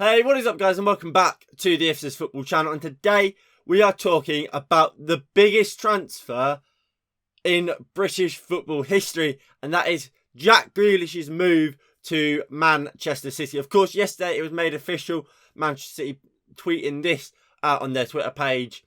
Hey, what is up guys, and welcome back to the FCS Football channel, and today we are talking about the biggest transfer in British football history, and that is Jack Grealish's move to Manchester City. Of course, yesterday it was made official, Manchester City tweeting this out on their Twitter page.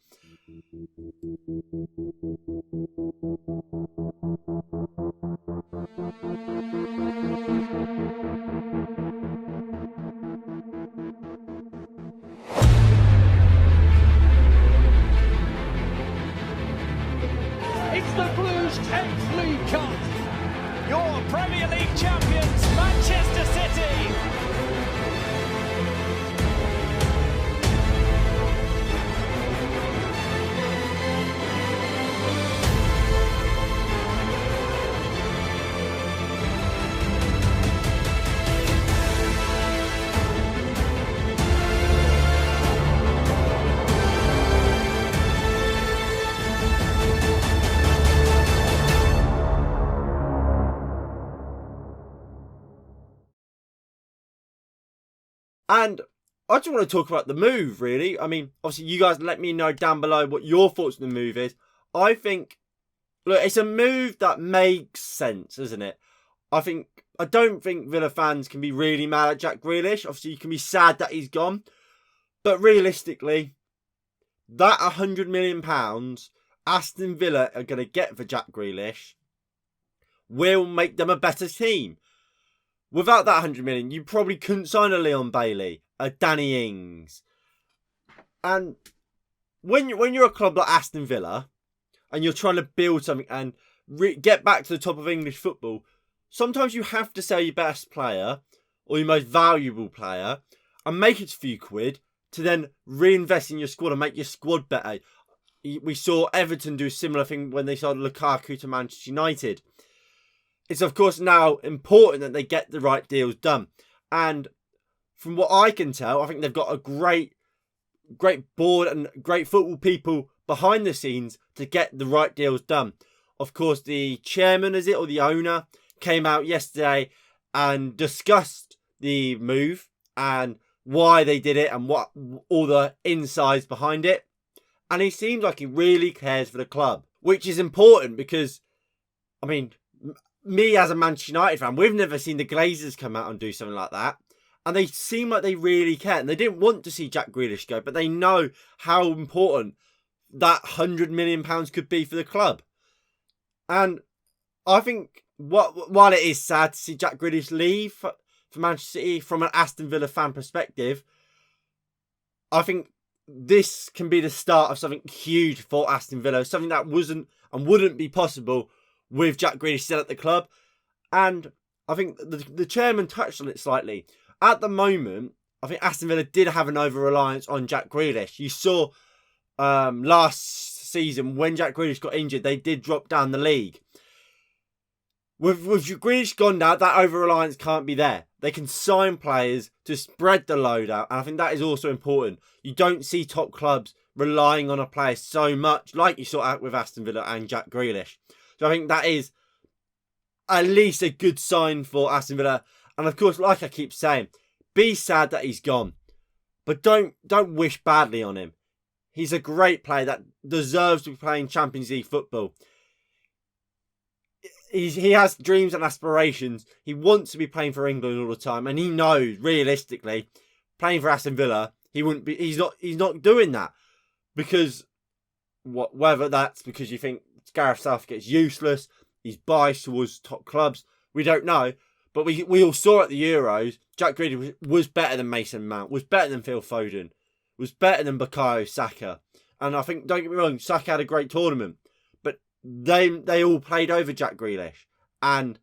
It's the Blues' 10th League Cup. Your Premier League champions, Manchester City. And I just want to talk about the move, really. I mean, obviously, you guys let me know down below what your thoughts on the move is. I think, look, it's a move that makes sense, isn't it? I don't think Villa fans can be really mad at Jack Grealish. Obviously, you can be sad that he's gone. But realistically, that £100 million Aston Villa are going to get for Jack Grealish will make them a better team. Without that 100 million, you probably couldn't sign a Leon Bailey, a Danny Ings. And when you're a club like Aston Villa and you're trying to build something and get back to the top of English football, sometimes you have to sell your best player or your most valuable player and make it a few quid to then reinvest in your squad and make your squad better. We saw Everton do a similar thing when they sold Lukaku to Manchester United. It's of course now important that they get the right deals done. And from what I can tell, I think they've got a great board and great football people behind the scenes to get the right deals done. Of course, the chairman, or the owner, came out yesterday and discussed the move and why they did it and what all the insides behind it. And he seems like he really cares for the club, which is important because, I mean, me as a Manchester United fan, we've never seen the Glazers come out and do something like that. And they seem like they really care. And they didn't want to see Jack Grealish go, but they know how important that £100 million could be for the club. And I think while it is sad to see Jack Grealish leave for Manchester City from an Aston Villa fan perspective, I think this can be the start of something huge for Aston Villa. Something that wasn't and wouldn't be possible with Jack Grealish still at the club. And I think the chairman touched on it slightly. At the moment, I think Aston Villa did have an over-reliance on Jack Grealish. You saw last season when Jack Grealish got injured, they did drop down the league. With Grealish gone now, that over-reliance can't be there. They can sign players to spread the load out. And I think that is also important. You don't see top clubs relying on a player so much like you saw out with Aston Villa and Jack Grealish. So I think that is at least a good sign for Aston Villa. And of course, like I keep saying, be sad that he's gone. But don't wish badly on him. He's a great player that deserves to be playing Champions League football. He has dreams and aspirations. He wants to be playing for England all the time. And he knows, realistically, playing for Aston Villa, he's not doing that. Because whether that's because you think Gareth Southgate's useless, he's biased towards top clubs, we don't know. But we all saw at the Euros, Jack Grealish was better than Mason Mount, was better than Phil Foden, was better than Bukayo Saka. And I think, don't get me wrong, Saka had a great tournament. But they all played over Jack Grealish. And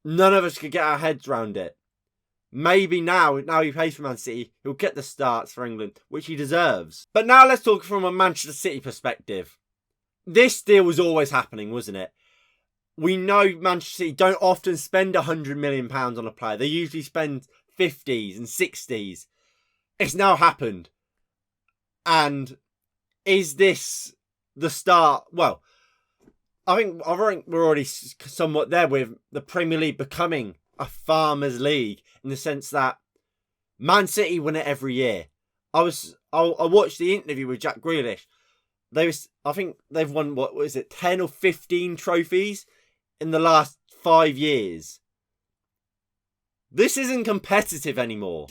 none of us could get our heads around it. Maybe now he plays for Man City, he'll get the starts for England, which he deserves. But now let's talk from a Manchester City perspective. This deal was always happening, wasn't it? We know Manchester City don't often spend £100 million on a player. They usually spend 50s and 60s. It's now happened. And is this the start? Well, I think we're already somewhat there with the Premier League becoming a farmers' league in the sense that Man City win it every year. I watched the interview with Jack Grealish. I think they've won, what was it, 10 or 15 trophies in the last 5 years. This isn't competitive anymore.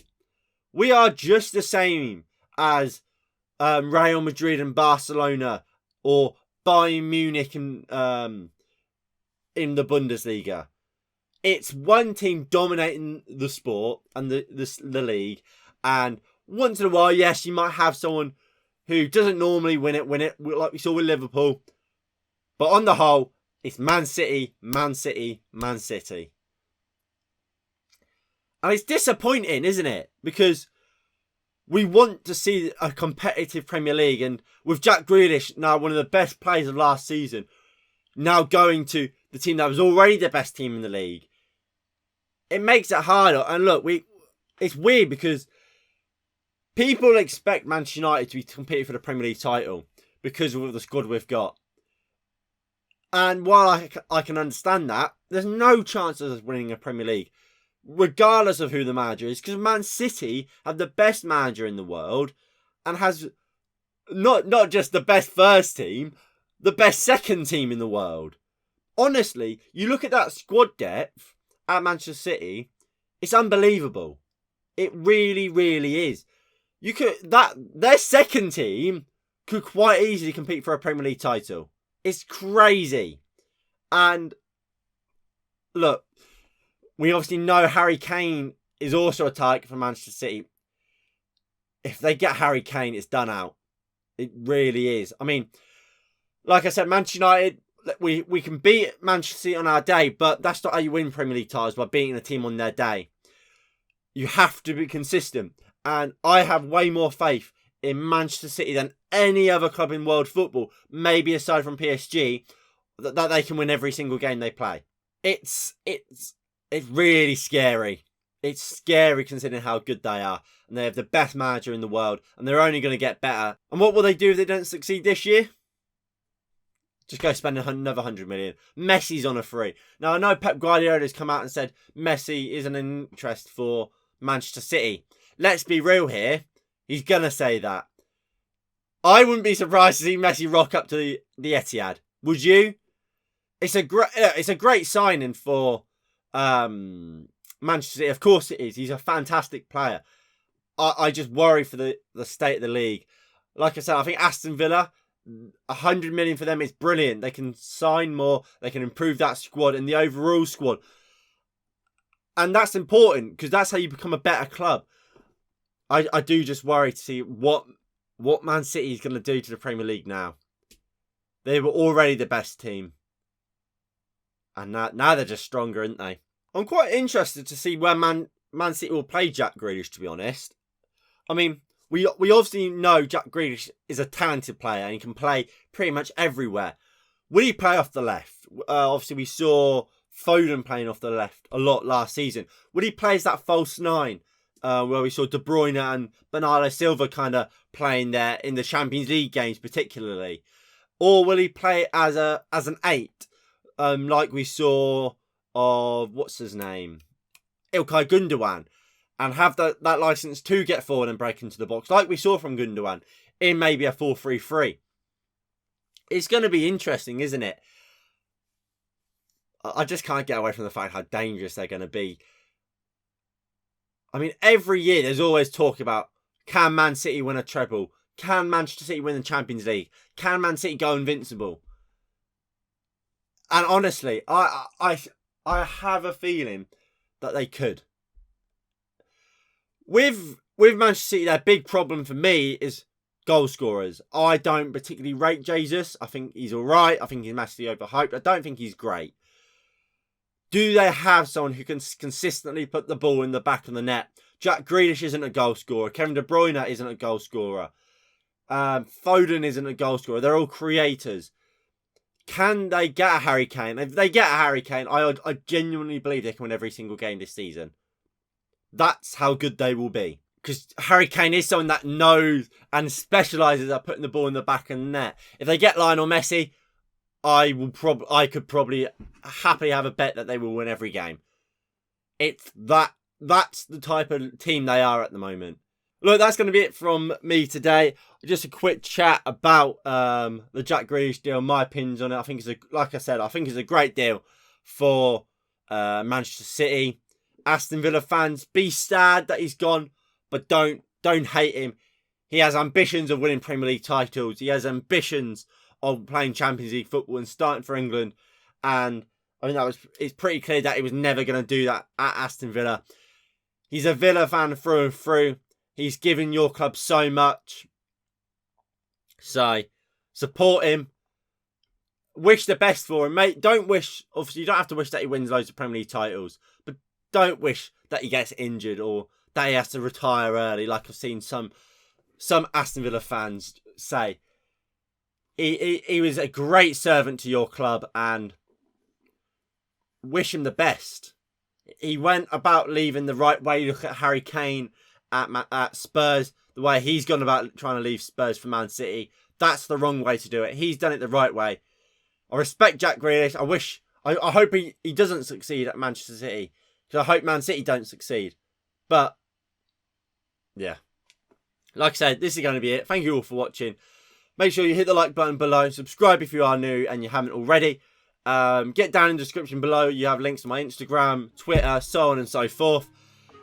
We are just the same as Real Madrid and Barcelona, or Bayern Munich in the Bundesliga. It's one team dominating the sport and the league, and once in a while, yes, you might have someone who doesn't normally win it, like we saw with Liverpool. But on the whole, it's Man City, Man City, Man City. And it's disappointing, isn't it? Because we want to see a competitive Premier League, and with Jack Grealish, now one of the best players of last season, now going to the team that was already the best team in the league, it makes it harder. And look, it's weird because people expect Manchester United to be competing for the Premier League title because of the squad we've got. And while I can understand that, there's no chance of us winning a Premier League, regardless of who the manager is, because Man City have the best manager in the world and has not just the best first team, the best second team in the world. Honestly, you look at that squad depth at Manchester City, it's unbelievable. It really, really is. Their second team could quite easily compete for a Premier League title. It's crazy. And look, we obviously know Harry Kane is also a target for Manchester City. If they get Harry Kane, it's done out. It really is. I mean, like I said, Manchester United, we can beat Manchester City on our day, but that's not how you win Premier League titles, by beating a team on their day. You have to be consistent. And I have way more faith in Manchester City than any other club in world football, maybe aside from PSG, that they can win every single game they play. It's really scary. It's scary considering how good they are. And they have the best manager in the world. And they're only going to get better. And what will they do if they don't succeed this year? Just go spend another 100 million. Messi's on a free. Now, I know Pep Guardiola has come out and said Messi isn't an interest for Manchester City. Let's be real here. He's going to say that. I wouldn't be surprised to see Messi rock up to the Etihad. Would you? It's a great signing for Manchester City. Of course it is. He's a fantastic player. I just worry for the state of the league. Like I said, I think Aston Villa, 100 million for them is brilliant. They can sign more. They can improve that squad and the overall squad. And that's important because that's how you become a better club. I do just worry to see what Man City is going to do to the Premier League now. They were already the best team. And now they're just stronger, aren't they? I'm quite interested to see where Man City will play Jack Grealish, to be honest. I mean, we obviously know Jack Grealish is a talented player and he can play pretty much everywhere. Will he play off the left? Obviously, we saw Foden playing off the left a lot last season. Will he play as that false nine? Where we saw De Bruyne and Bernardo Silva kind of playing there in the Champions League games particularly? Or will he play as an 8? Like we saw of, what's his name? Ilkay Gundogan. And have that license to get forward and break into the box, like we saw from Gundogan, in maybe a 4-3-3. It's going to be interesting, isn't it? I just can't get away from the fact how dangerous they're going to be. I mean, every year there's always talk about, can Man City win a treble? Can Manchester City win the Champions League? Can Man City go invincible? And honestly, I have a feeling that they could. With Manchester City, their big problem for me is goal scorers. I don't particularly rate Jesus. I think he's all right. I think he's massively overhyped. I don't think he's great. Do they have someone who can consistently put the ball in the back of the net? Jack Grealish isn't a goal scorer. Kevin De Bruyne isn't a goal scorer. Foden isn't a goal scorer. They're all creators. Can they get a Harry Kane? If they get a Harry Kane, I genuinely believe they can win every single game this season. That's how good they will be. Because Harry Kane is someone that knows and specialises at putting the ball in the back of the net. If they get Lionel Messi, I could probably happily have a bet that they will win every game. It's that that's the type of team they are at the moment. Look, that's going to be it from me today. Just a quick chat about the Jack Grealish deal, my opinions on it. I think like I said, I think it's a great deal for Manchester City. Aston Villa fans, be sad that he's gone, but don't hate him. He has ambitions of winning Premier League titles. He has ambitions of playing Champions League football and starting for England. And I mean, it's pretty clear that he was never going to do that at Aston Villa. He's a Villa fan through and through. He's given your club so much. So, support him. Wish the best for him, mate. Obviously, you don't have to wish that he wins loads of Premier League titles. But don't wish that he gets injured or that he has to retire early, like I've seen some Aston Villa fans say. He was a great servant to your club and wish him the best. He went about leaving the right way. Look at Harry Kane at Spurs, the way he's gone about trying to leave Spurs for Man City. That's the wrong way to do it. He's done it the right way. I respect Jack Grealish. I hope he doesn't succeed at Manchester City. Because I hope Man City don't succeed. But, yeah. Like I said, this is going to be it. Thank you all for watching. Make sure you hit the like button below. Subscribe if you are new and you haven't already. Get down in the description below. You have links to my Instagram, Twitter, so on and so forth.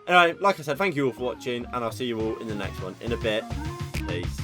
Anyway, like I said, thank you all for watching. And I'll see you all in the next one in a bit. Peace.